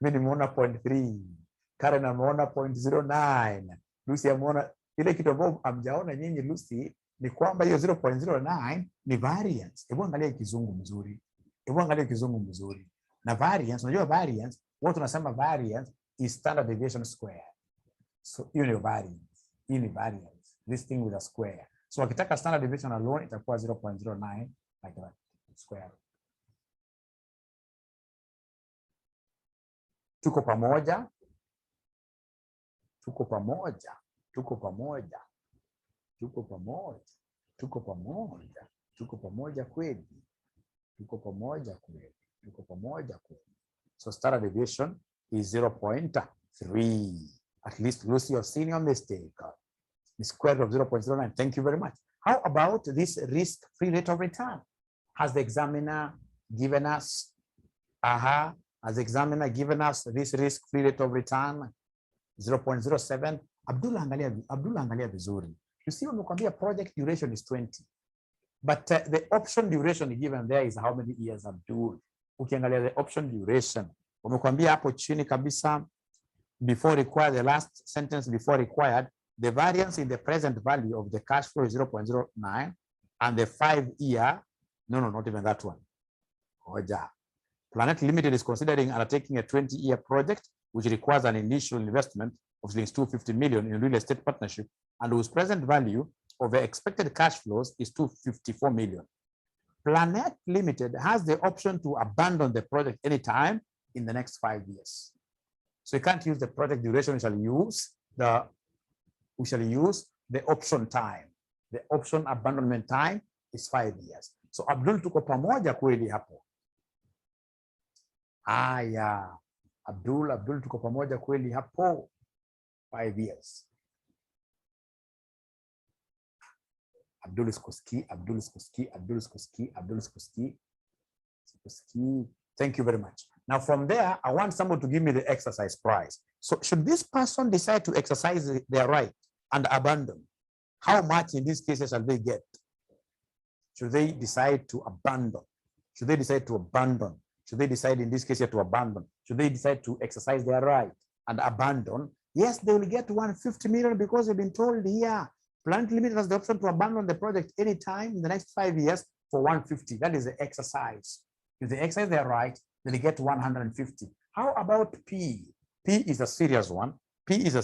Mimi nimeona 0.3. Karen ameona 0.09. Lucy ameona ile kitu ambacho amjaona nyinyi Lucy ni kwamba hiyo 0.09 ni variance. Hebu angalia kizungu mzuri. Na variance, unajua variance, watu tunasema variance is standard deviation square. So hiyo ni variance. Hii ni variance. This thing with a square. So wakitaka standard deviation alone itakuwa 0.09 like that square. Tuko pamoja. tuko pamoja, tuko pamoja, tuko pamoja, tuko pamoja kweli, tuko pamoja kweli, tuko pamoja kweli. So standard deviation is 0.3. At least Lucy, you've seen your mistake. The square root of 0.09. Thank you very much. How about this risk-free rate of return? Has the examiner given us, has the examiner given us this risk-free rate of return? 0.07. Abdul angalia vizuri. You see, umekwambia project duration is 20. But the option duration given there is how many years, Abdul? Ukiangalia the option duration, umekwambia hapo chini kabisa, before required, the last sentence before required, the variance in the present value of the cash flow is 0.09, and the 5-year, no, not even that one. Oja. Planet Limited is considering undertaking a 20-year project, which requires an initial investment of $250 million in real estate partnership, and whose present value of the expected cash flows is $254 million. Planet Limited has the option to abandon the project anytime in the next 5 years. So you can't use the project duration, we shall use the option time. The option abandonment time is 5 years. So Abdul, tuko pamoja kweli hapo? Aya, Abdul tuko pamoja kweli hapo? 5 years. Abdul Skoski. Thank you very much. Now from there, I want someone to give me the exercise prize. So should this person decide to exercise their right and abandon, how much in this case shall they get? Should they decide to abandon? Should they decide to abandon? Should they decide in this case to abandon? Should they decide to exercise their right and abandon? Yes, they will get 150 million because they've been told here, Planet Limited has the option to abandon the project anytime in the next 5 years for 150. That is the exercise. If they exercise their right, then they get 150. How about P? P is a serious one. It's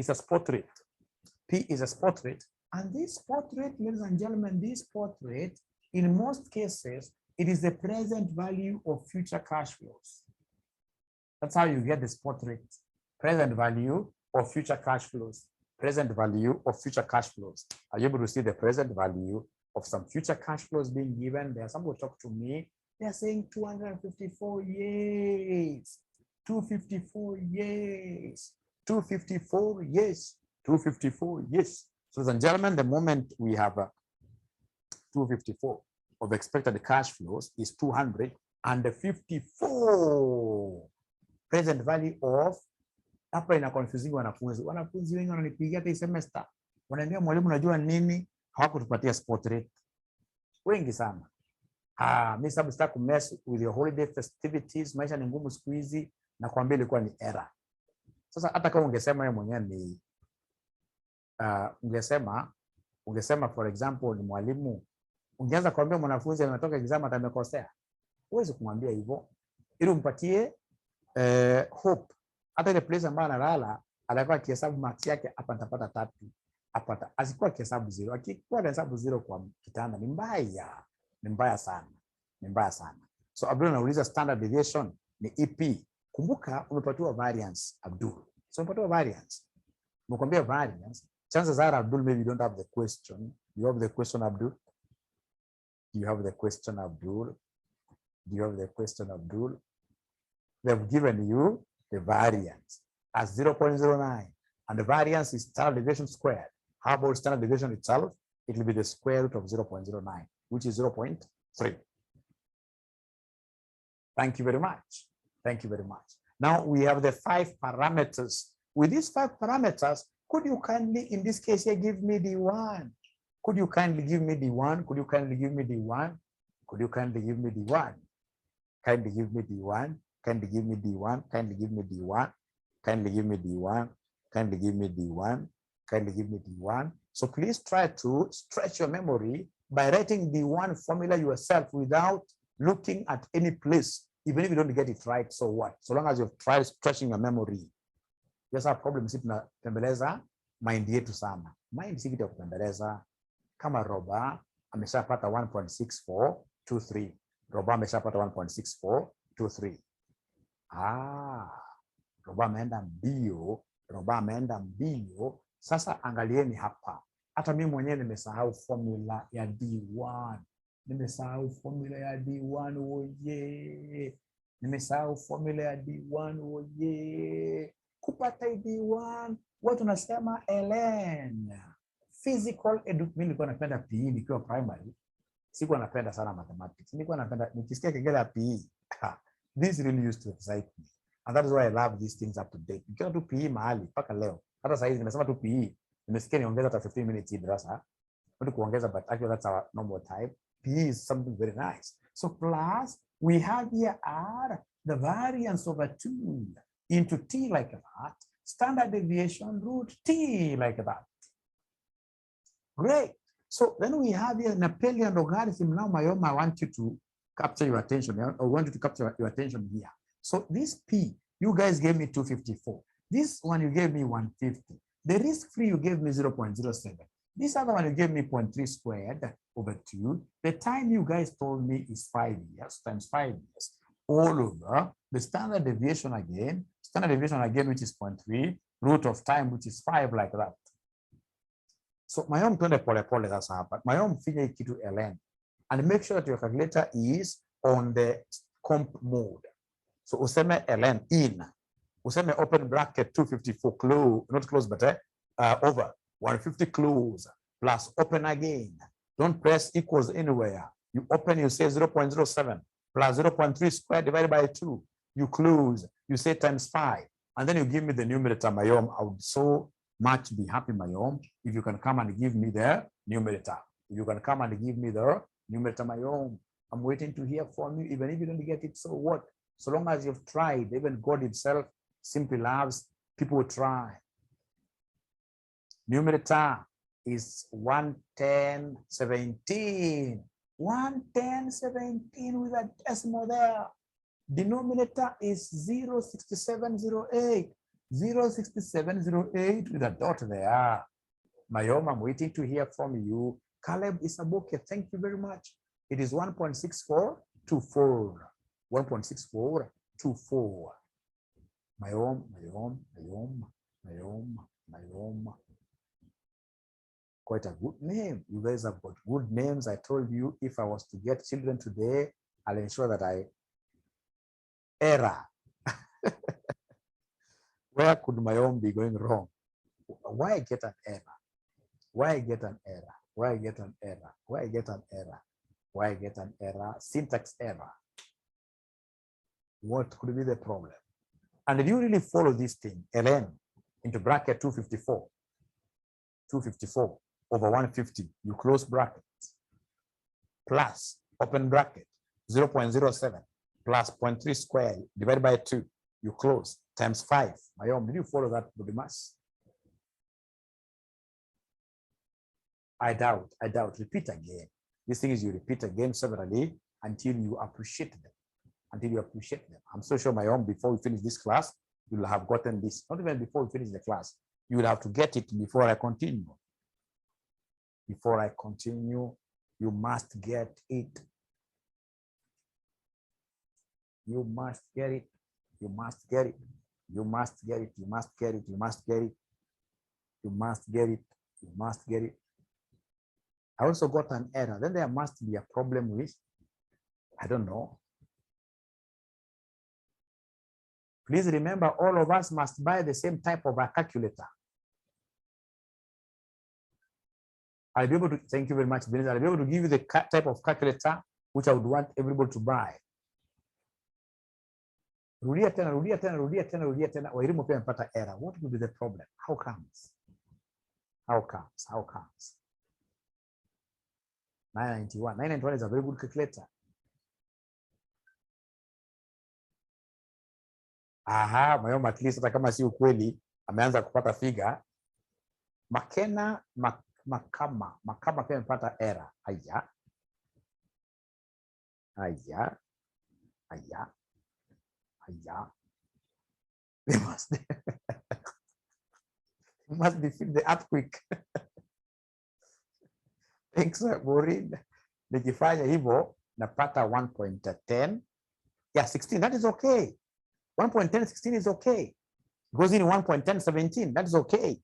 a spot rate. P is a spot rate. And this spot rate, ladies and gentlemen, this spot rate, in most cases, it is the present value of future cash flows. That's how you get the spot rate. Present value of future cash flows. Present value of future cash flows. Are you able to see the present value of some future cash flows being given there? Someone talk to me. They are saying 254 years. 254 years. 254 years. 254 years. So, ladies and gentlemen, the moment we have 254 of expected cash flows is 254 present value of. Hapa ina confusing wanafunzi. Wanafunzi wengi wananipigia hata semester. Wanaambia mwalimu, unajua nini? Hawakutupatia spot rate. Wengi sana. Mimi sababu sitaki ku mess with your holiday festivities, maisha ni ngumu siku hizi, na kuambia ilikuwa ni error. Sasa hata kama ungesema wewe mwenyewe ni ungesema for example ni mwalimu, ungeanza kuambia mwanafunzi ametoka exam atamekosea. Huwezi kumwambia hivyo. Ili umpatie hope. Hata ile place ambayo analala, alikuwa kihesabu marks yake hapa nitapata 3. Hapa asikuwa kihesabu 0. Akikuwa hesabu 0 kwa kitanda ni mbaya. Ni mbaya sana. Ni mbaya sana. So Abdul anauliza standard deviation ni ipi? Kumbuka umepatiwa variance Abdul. So umepatiwa variance. Umekwambia variance. Chances are Abdul maybe you don't have the question. You have the question Abdul? Do you have the question Abdul? Do you have the question Abdul? They've given you the variance as 0.09, and the variance is standard deviation squared. How about standard deviation itself? It will be the square root of 0.09, which is 0.3. Thank you very much. Thank you very much. Now we have the 5 parameters. With these 5 parameters, could you kindly, in this case here, give me the 1? Could you kindly give me the 1? Could you kindly give me the 1? Could you kindly give me the 1? Kindly give me the 1. Kindly give me the 1. Kindly give me the 1. Kindly give me the 1. Kindly give me the 1. Kindly give me the 1. So please try to stretch your memory by writing the 1 formula yourself without looking at any place. Even if you don't get it right, so what? So long as you've tried stretching your memory. Yes, our problem is tunatembeleza mind yetu sana. Mind si kitu ya kutembeleza. Kama Roba ameshapata 1.6423. Roba ameshapata 1.6423. Roba ameenda mbio. Roba ameenda mbio. Sasa angalieni hapa. Hata mimi mwenyewe nimesahau formula ya D1. Nimesahau formula ya D1 oye. Nimesahau formula ya D1 oye. Kupata D1 watu nasema ln. Physical mimi nilikuwa napenda PE nikiwa primary. Sikuwa napenda sana mathematics. Nilikuwa napenda nikisikia kengele ya PE. This really used to excite me. And that is why I love these things up to date. Nikiwa tu PE mahali mpaka leo. Hata sasa hivi nimesema tu PE. Nimesikia niongeza hata 15 minutes hii darasa. Not kuongeza, but actually that's our normal time. PE is something very nice. So plus we have here R, the variance over 2 into T like that. Standard deviation root T like that. Great. So then we have here Napoleon logarithm. Now, Mayom, I want you to capture your attention. I want you to capture your attention here. So this P, you guys gave me 254. This one you gave me 150. The risk-free you gave me 0.07. This other one you gave me 0.3 squared over 2. The time you guys told me is 5 years times 5 years. All over the standard deviation again, which is 0.3, root of time, which is 5 like that. So my own twende pole pole sasa hapa. My own figure kitu ln. And make sure that your calculator is on the comp mode. So useme ln in. Useme open bracket 254 close, not close, but over 150 close plus open again. Don't press equals anywhere. You open, you say 0.07 plus 0.3 squared divided by 2. You close, you say times 5. And then you give me the numerator, Mayom. I would so much be happy, Mayom, if you can come and give me the numerator. If you can come and give me the numerator, Mayom. I'm waiting to hear from you. Even if you don't get it, so what? So long as you've tried, even God himself simply loves people who try. Numerator is 11017. 11017 with a decimal there. Denominator is 06708. 06708 with a dot there. Mayom, I'm waiting to hear from you. Caleb Isaboke, thank you very much. It is 1.6424. 1.6424. Mayom. Quite a good name. You guys have got good names. I told you if I was to get children today, I'll ensure that I error. Where could Mayom be going wrong? Why get an error? Why get an error? Why get an error? Why get an error? Why get an error? Syntax error. What could be the problem? And if you really follow this thing, ln into bracket 254 over 150, you close bracket, plus open bracket 0.07 plus 0.3 squared divided by 2, you close, times 5. Mayom, did you follow that with the mass? I doubt. Repeat again. This thing is you repeat again severally until you appreciate them. I'm so sure, Mayom, before we finish this class, you will have gotten this. Not even before we finish the class. You will have to get it before I continue. Before I continue, you must get it. You must get it. You must get it. You must get it. You must get it. You must get it. You must get it. You must get it. I also got an error. Then there must be a problem with, I don't know. Please remember, all of us must buy the same type of a calculator. I'll be able to, thank you very much, Benita. I'll be able to give you the type of calculator which I would want everybody to buy. Rudia tena. Wairimu pia mpata error. What would be the problem? How comes? 991. 991 is a very good calculator. Aha, Mayom, at least hata kama si ukweli ameanza kupata figa. Makena Makama pia mpata error. Aya. They must defeat the earthquake. Thanks, Maureen. Nikifanya hivyo napata 1.10. Yeah, 16. That is okay. 1.10, 16 is okay. Goes in 1.10, 17. That is okay.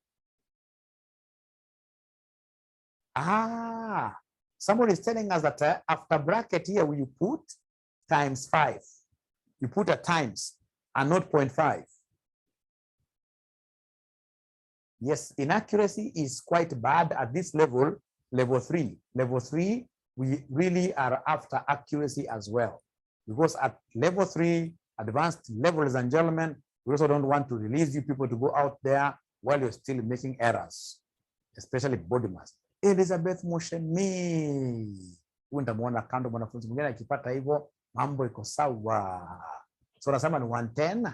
Somebody is telling us that after bracket here, you put times 5. You put a times and not 0.5. Yes, inaccuracy is quite bad at this level, level 3. Level 3, we really are after accuracy as well. Because at level 3, advanced level, ladies and gentlemen, we also don't want to release you people to go out there while you're still making errors, especially body mass. Elizabeth Moshemi. Untamwona kando mwanafunzi mwingine akipata hivyo mambo iko sawa. So nasema ni 110.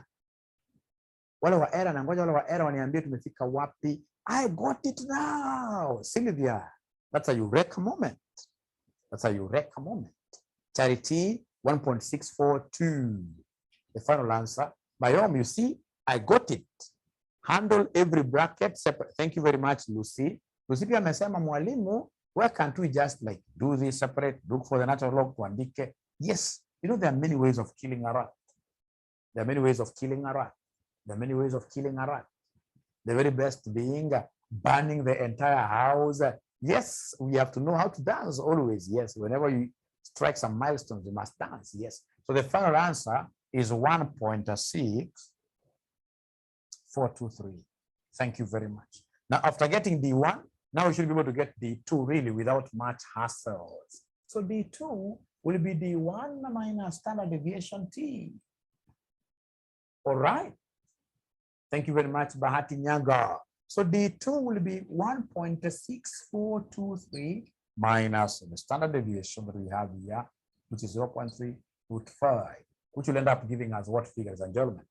Wale wa error na ngoja wale wa error waniambie tumefika wapi. I got it now. Sylvia, that's a eureka moment. That's a eureka moment. Charity 1.642. The final answer. Bayom, you see, I got it. Handle every bracket separate. Thank you very much, Lucy. Lucy pia amesema mwalimu, why can't we just like do this separate, look for the natural log tuandike? Yes, you know, there are many ways of killing a rat. There are many ways of killing a rat. There are many ways of killing a rat. The very best being burning the entire house. Yes, we have to know how to dance always. Yes, whenever you strike some milestones, you must dance. Yes. So the final answer is 1.6423. Thank you very much. Now, after getting D1, now we should be able to get D2 really without much hassles. So D2 will be D1 minus standard deviation T. All right. Thank you very much, Bahati Nyaga. So D2 will be 1.6423 minus the standard deviation that we have here, which is 0.325, which will end up giving us what figures and gentlemen?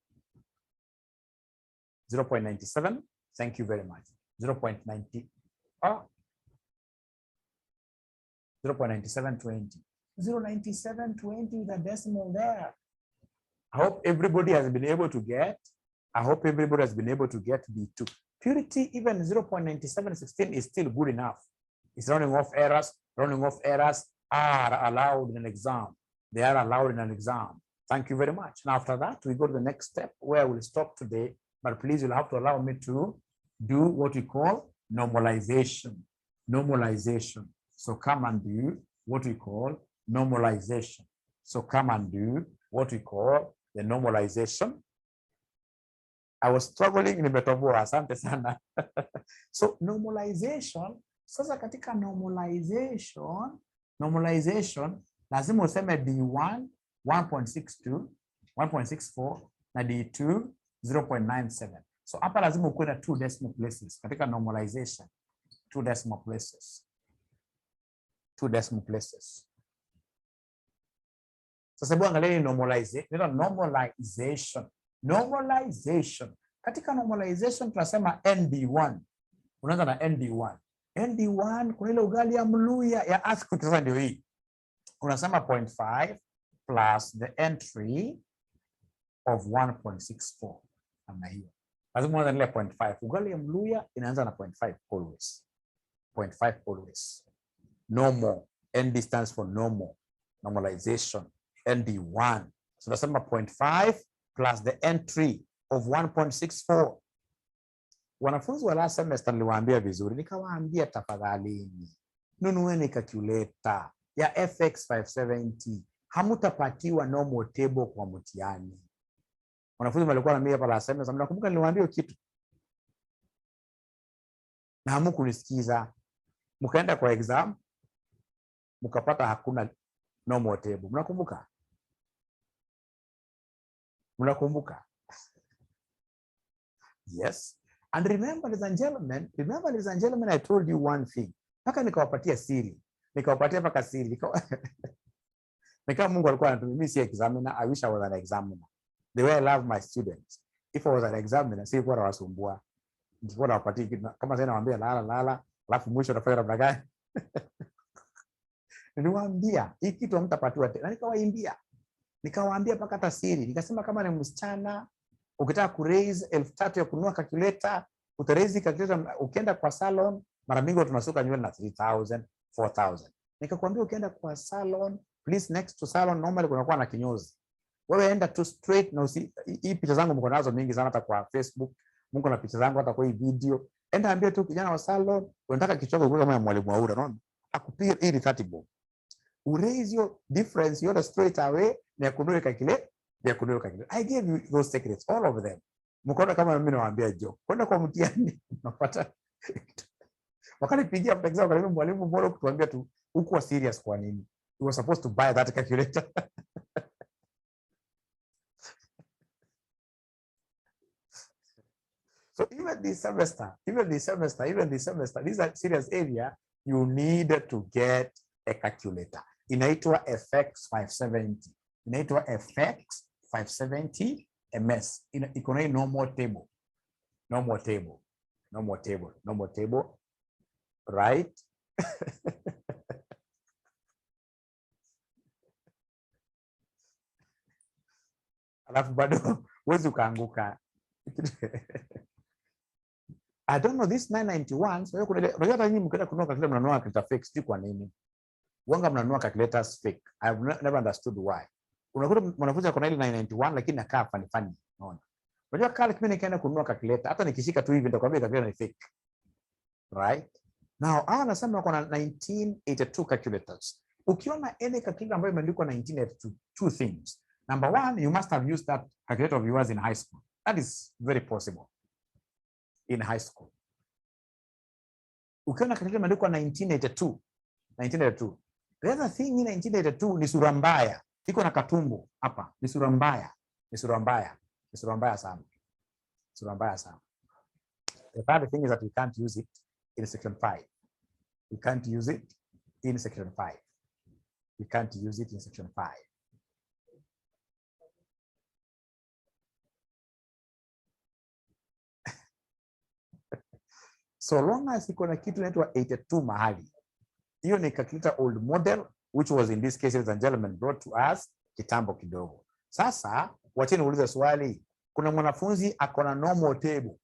0.97. Thank you very much. 0.90. 0.9720. 0.9720 with a decimal there. I hope everybody has been able to get. I hope everybody has been able to get D2. Purity, even 0.9716 is still good enough. It's running off errors. Running off errors are allowed in an exam. They are allowed in an exam. Thank you very much. Now, after that, we go to the next step where we'll stop today. But please, you'll have to allow me to do what we call normalization. Normalization. So come and do what we call normalization. So come and do what we call the normalization. I was struggling in nimetoboa, asante sana. So normalization, sasa katika normalization, lazima useme D1 1.62, 1.64 na D2 0.97. So hapa lazima ukuwe na 2 decimal places katika normalization. 2 decimal places. 2 decimal places. Sasa hebu angalia normalization. Normalization. Katika normalization tunasema ND1. Unaanza na ND1. ND1 kuna ile ugali ya mluya ya ASCII sasa ndio hii. Unasema 0.5 plus the entry of 1.64. Namna hiyo. Lazima uanze na 0.5. Ugali ya mluya inaanza na 0.5 always. 0.5 always. Normal. ND stands for normal. Normalization. ND1. So tunasema 0.5 plus the entry of 1.64. Wanafunzi wa last semester niliwaambia vizuri, nikawaambia tafadhalini, nunueni calculator ya FX 570. Hamutapatiwa normal table kwa mtihani. Wanafunzi walikuwa na mimi hapa last semester, mnakumbuka niliwaambia kitu? Na hamkunisikiza. Mkaenda kwa exam, mkapata hakuna normal table. Mnakumbuka? Mnakumbuka? Yes. And remember, ladies and gentlemen, I told you one thing. Paka nikawapatia siri. Nikawapatia paka siri. Nika Mungu alikuwa anatumia mimi si examiner. I wish I was an examiner. The way I love my students. If I was an examiner, si kwa nawasumbua. Nilikuwa nawapatia kitu kama sasa nawaambia lala, alafu mwisho nafanya namna gani? Niliwaambia hii kitu hamtapatiwa tena. Nikawaambia paka hata siri. Nikasema kama ni msichana ukitaka ku raise 3,000 ya kununua calculator, utaraise calculator ukienda kwa salon, mara mingi tunasuka nywele na 3,000, 4,000. Nikakwambia ukienda kwa salon, please next to salon normally kunakuwa na kinyozi. Wewe enda tu straight na hii picha zangu mko nazo mingi sana hata kwa Facebook. Mko na picha zangu hata kwa hii video. enda ambie tu kijana wa salon, unataka kichoko kwa kama mwalimu Aura, unaona? Akupige ili 30 bob. Raise your difference, you're straight away, na kununua kakile, ya kununua kakile. I gave you those secrets, all of them. Mkono kama mimi nawaambia jo. Kwenda kwa mtihani, unapata. Wakanipigia mtakisa wakaniambia mwalimu bora kutuambia tu uko serious kwa nini? You were supposed to buy that calculator. So even this semester, this is a serious area, you need to get a calculator. Inaitwa FX 570. Inaitwa FX 570 MS. Iko na normal table. Normal table. Right? Alafu bado huwezi ukaanguka. I don't know this 991. So unajua hata nyinyi mkienda kununua calculator mnanunua calculator fake, sijui kwa nini. Wanga mnanunua calculators fake. I've never understood why. Unakuta mwanafunzi ako na ile 991 lakini nakaa funny. Unaona? Unajua kale mimi nikaenda kununua calculator, hata nikishika tu hivi nitakwambia calculator ni fake. Right? Now, hawa nasema wako na 1982 calculators. Ukiona any calculator ambayo imeandikwa 1982, two things. Number one, you must have used that calculator of yours in high school. That is very possible. In high school. Ukiona calculator imeandikwa 1982. The other thing in 1982 ni sura mbaya. Iko na katumbo hapa. Ni sura mbaya sana. The third thing is that we can't use it in section 5. We can't use it in section 5. So long as iko na kitu inaitwa 82 mahali. Hiyo ni calculator old model, which was in this case, ladies and gentlemen, brought to us kitambo kidogo. Sasa, wacheni uulize swali. Kuna mwanafunzi ako na normal table.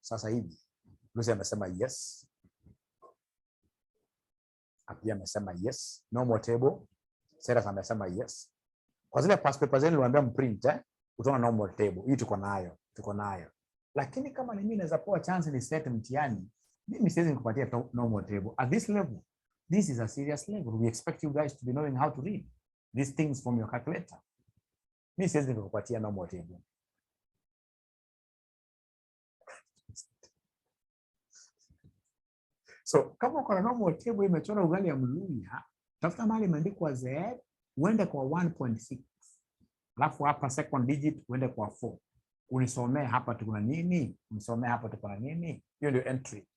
Sasa hivi. Lucy amesema yes. Apia amesema yes. Normal table. Sarah amesema yes. Kwa zile past papers zenu niwaambia mprint, utaona normal table. Hii tuko nayo. Lakini kama ni mimi naweza poa chance ni set mtihani, mimi siwezi nikupatia normal table. At this level, this is a serious level. We expect you guys to be knowing how to read these things from your calculator. Mimi siwezi nikupatia normal table. So kama uko na normal table imechora ugali ya mluya, tafuta mahali imeandikwa Z, uende kwa 1.6. Alafu hapa second digit uende kwa 4. Unisomee hapa tuko na nini? Hiyo ndio entry.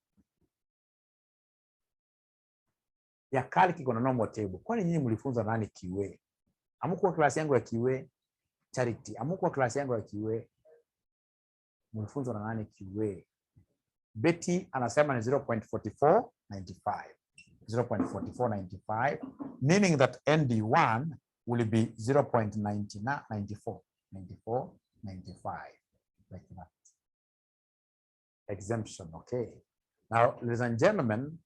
Ya kali kiko na normal table. Kwani nyinyi mlifunza nani QA? Hamkuwa klasi yangu ya QA? Charity, hamkuwa klasi yangu ya QA? Mlifunza na nani QA? Betty anasema ni 0.4495. 0.4495, meaning that ND1 will be 0.9495. Like that. Exemption, okay. Now, ladies and gentlemen,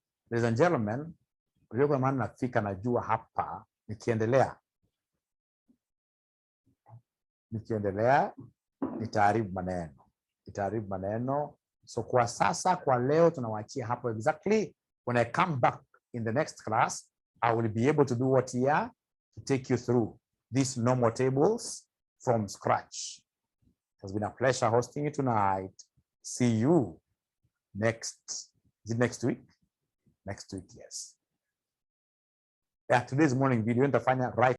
kwa maana nafika najua hapa, nikiendelea nitaharibu maneno. So kwa sasa, kwa leo tunawachia hapo exactly. When I come back in the next class, I will be able to do what here to take you through these normal tables from scratch. It has been a pleasure hosting you tonight. See you next. Is it next week? Next week, yes. Yeah, today's morning video, nitafanya right